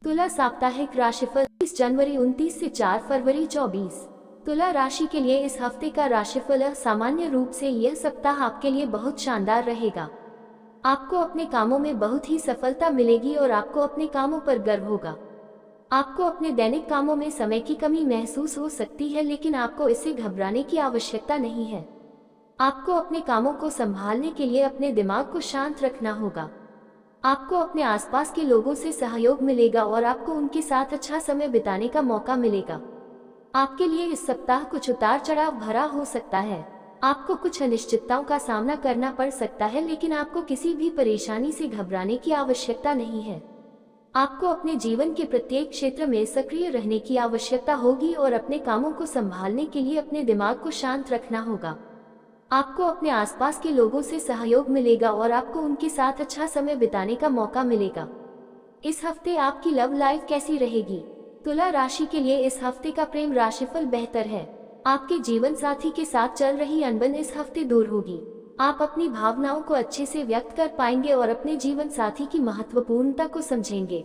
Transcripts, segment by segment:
तुला साप्ताहिक राशिफल 30 जनवरी 29 से 4 फरवरी 24। तुला राशि के लिए इस हफ्ते का राशिफल सामान्य रूप से यह सप्ताह आपके लिए बहुत शानदार रहेगा। आपको अपने कामों में बहुत ही सफलता मिलेगी और आपको अपने कामों पर गर्व होगा। आपको अपने दैनिक कामों में समय की कमी महसूस हो सकती है, लेकिन आपको इससे घबराने की आवश्यकता नहीं है। आपको अपने कामों को संभालने के लिए अपने दिमाग को शांत रखना होगा। आपको अपने आसपास के लोगों से सहयोग मिलेगा और आपको उनके साथ अच्छा समय बिताने का मौका मिलेगा। आपके लिए इस सप्ताह कुछ उतार चढ़ाव भरा हो सकता है। आपको कुछ अनिश्चितताओं का सामना करना पड़ सकता है, लेकिन आपको किसी भी परेशानी से घबराने की आवश्यकता नहीं है। आपको अपने जीवन के प्रत्येक क्षेत्र में सक्रिय रहने की आवश्यकता होगी और अपने कामों को संभालने के लिए अपने दिमाग को शांत रखना होगा। आपको अपने आसपास के लोगों से सहयोग मिलेगा और आपको उनके साथ अच्छा समय बिताने का मौका मिलेगा। इस हफ्ते आपकी लव लाइफ कैसी रहेगी? तुला राशि के लिए इस हफ्ते का प्रेम राशिफल बेहतर है। आपके जीवन साथी के साथ चल रही अनबन इस हफ्ते दूर होगी। आप अपनी भावनाओं को अच्छे से व्यक्त कर पाएंगे और अपने जीवन साथी की महत्वपूर्णता को समझेंगे।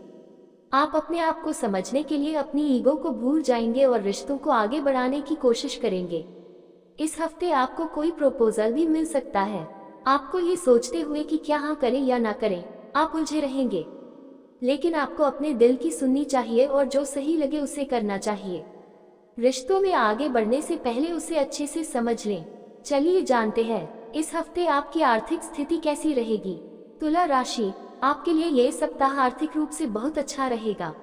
आप अपने आप को समझने के लिए अपनी ईगो को भूल जाएंगे और रिश्तों को आगे बढ़ाने की कोशिश करेंगे। इस हफ्ते आपको कोई प्रपोजल भी मिल सकता है। आपको ये सोचते हुए कि क्या हाँ करें या ना करें, आप उलझे रहेंगे, लेकिन आपको अपने दिल की सुननी चाहिए और जो सही लगे उसे करना चाहिए। रिश्तों में आगे बढ़ने से पहले उसे अच्छे से समझ लें। चलिए जानते हैं इस हफ्ते आपकी आर्थिक स्थिति कैसी रहेगी। तुला राशि, आपके लिए यह सप्ताह आर्थिक रूप से बहुत अच्छा रहेगा।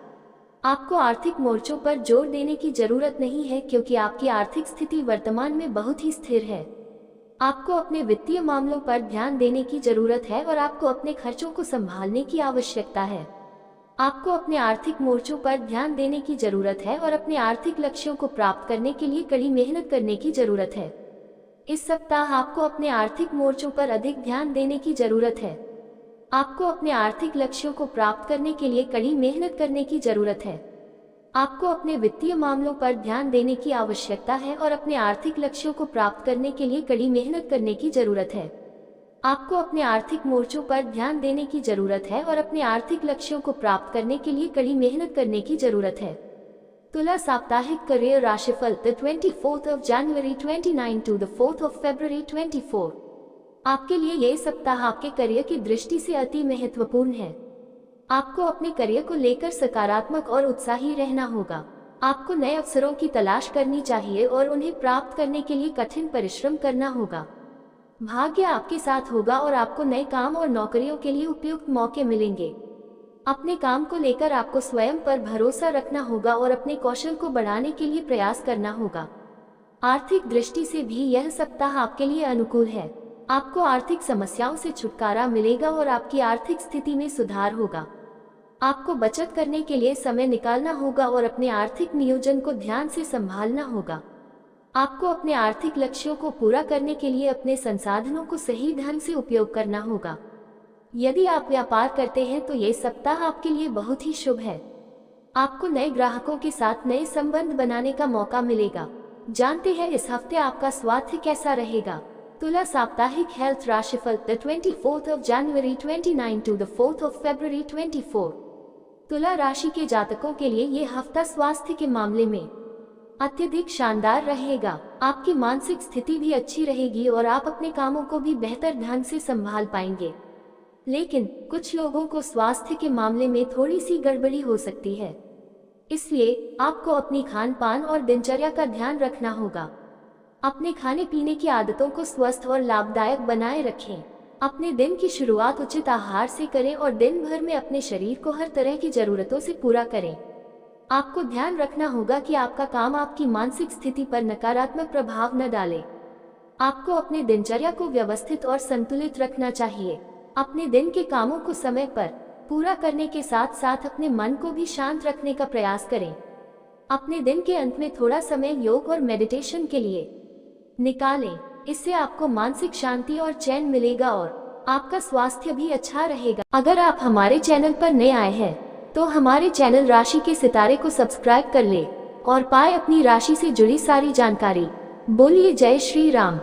आपको आर्थिक मोर्चों पर जोर देने की जरूरत नहीं है, क्योंकि आपकी आर्थिक स्थिति वर्तमान में बहुत ही स्थिर है। आपको अपने वित्तीय मामलों पर ध्यान देने की जरूरत है और आपको अपने खर्चों को संभालने की आवश्यकता है। आपको अपने आर्थिक मोर्चों पर ध्यान देने की जरूरत है और अपने आर्थिक लक्ष्यों को प्राप्त करने के लिए कड़ी मेहनत करने की जरूरत है। इस सप्ताह आपको अपने आर्थिक मोर्चों पर अधिक ध्यान देने की जरूरत है। आपको अपने आर्थिक लक्ष्यों को प्राप्त करने के लिए कड़ी मेहनत करने की जरूरत है। आपको अपने वित्तीय मामलों पर ध्यान देने की आवश्यकता है और अपने आर्थिक लक्ष्यों को प्राप्त करने के लिए कड़ी मेहनत करने की जरूरत है। आपको अपने आर्थिक मोर्चों पर ध्यान देने की जरूरत है और अपने आर्थिक लक्ष्यों को प्राप्त करने के लिए कड़ी मेहनत करने की जरूरत है। तुला साप्ताहिक करियर राशिफल 24 जनवरी 29 to 4 फरवरी 24। आपके लिए यह सप्ताह आपके करियर की दृष्टि से अति महत्वपूर्ण है। आपको अपने करियर को लेकर सकारात्मक और उत्साही रहना होगा। आपको नए अवसरों की तलाश करनी चाहिए और उन्हें प्राप्त करने के लिए कठिन परिश्रम करना होगा। भाग्य आपके साथ होगा और आपको नए काम और नौकरियों के लिए उपयुक्त मौके मिलेंगे। अपने काम को लेकर आपको स्वयं पर भरोसा रखना होगा और अपने कौशल को बढ़ाने के लिए प्रयास करना होगा। आर्थिक दृष्टि से भी यह सप्ताह आपके लिए अनुकूल है। आपको आर्थिक समस्याओं से छुटकारा मिलेगा और आपकी आर्थिक स्थिति में सुधार होगा। आपको बचत करने के लिए समय निकालना होगा और अपने आर्थिक नियोजन को ध्यान से संभालना होगा। आपको अपने आर्थिक लक्ष्यों को पूरा करने के लिए अपने संसाधनों को सही ढंग से उपयोग करना होगा। यदि आप व्यापार करते हैं तो ये सप्ताह आपके लिए बहुत ही शुभ है। आपको नए ग्राहकों के साथ नए संबंध बनाने का मौका मिलेगा। जानते हैं इस हफ्ते आपका स्वास्थ्य कैसा रहेगा। तुला साप्ताहिक हेल्थ राशिफल 24 जनवरी 29 to 4 फरवरी 24। तुला राशि के जातकों के लिए ये हफ्ता स्वास्थ्य के मामले में अत्यधिक शानदार रहेगा। आपकी मानसिक स्थिति भी अच्छी रहेगी और आप अपने कामों को भी बेहतर ढंग से संभाल पाएंगे, लेकिन कुछ लोगों को स्वास्थ्य के मामले में थोड़ी सी गड़बड़ी हो सकती है। इसलिए आपको अपनी खान पान और दिनचर्या का ध्यान रखना होगा। अपने खाने पीने की आदतों को स्वस्थ और लाभदायक बनाए रखें। अपने दिन की शुरुआत उचित आहार से करें और दिन भर में अपने शरीर को हर तरह की जरूरतों से पूरा करें। आपको ध्यान रखना होगा कि आपका काम आपकी मानसिक स्थिति पर नकारात्मक प्रभाव न डाले। आपको अपने दिनचर्या को व्यवस्थित और संतुलित रखना चाहिए। अपने दिन के कामों को समय पर पूरा करने के साथ साथ अपने मन को भी शांत रखने का प्रयास करें। अपने दिन के अंत में थोड़ा समय योग और मेडिटेशन के लिए निकालें। इससे आपको मानसिक शांति और चैन मिलेगा और आपका स्वास्थ्य भी अच्छा रहेगा। अगर आप हमारे चैनल पर नए आए हैं तो हमारे चैनल राशि के सितारे को सब्सक्राइब कर ले और पाए अपनी राशि से जुड़ी सारी जानकारी। बोलिए जय श्री राम।